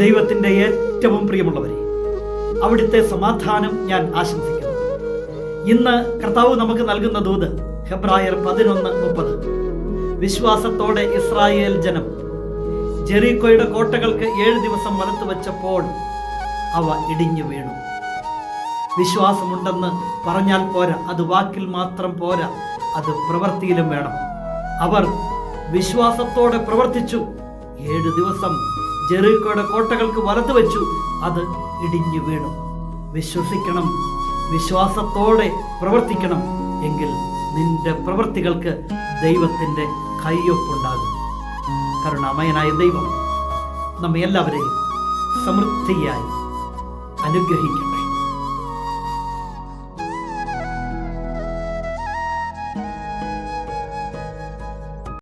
ദൈവത്തിൻ്റെ ഏറ്റവും പ്രിയമുള്ളവരെ, അവിടുത്തെ സമാധാനം ഞാൻ ആശംസിക്കുന്നു. ഇന്ന് കർത്താവ് നമുക്ക് നൽകുന്ന ദൂത് ഹെബ്രായർ 11:30. വിശ്വാസത്തോടെ ഇസ്രായേൽ ജനം ജെറിക്കോയുടെ കോട്ടകൾക്ക് 7 ദിവസം വലത്തു വെച്ചപ്പോൾ അവ ഇടിഞ്ഞു വീണു. വിശ്വാസമുണ്ടെന്ന് പറഞ്ഞാൽ പോരാ, അത് വാക്കിൽ മാത്രം പോരാ, അത് പ്രവൃത്തിയിലും വേണം. അവർ വിശ്വാസത്തോടെ പ്രവർത്തിച്ചു. 7 ദിവസം ജെറിക്കോയുടെ കോട്ടകൾക്ക് വലത്തു വെച്ചു, അത് ഇടിഞ്ഞു വീണു. വിശ്വസിക്കണം, വിശ്വാസത്തോടെ പ്രവർത്തിക്കണം. എങ്കിൽ നിന്റെ പ്രവൃത്തികൾക്ക് ദൈവത്തിൻ്റെ കയ്യൊപ്പുണ്ടാകും. കരുണാമയനായ ദൈവം നമ്മെ എല്ലാവരെയും സമൃദ്ധിയായി അനുഗ്രഹിക്കണം.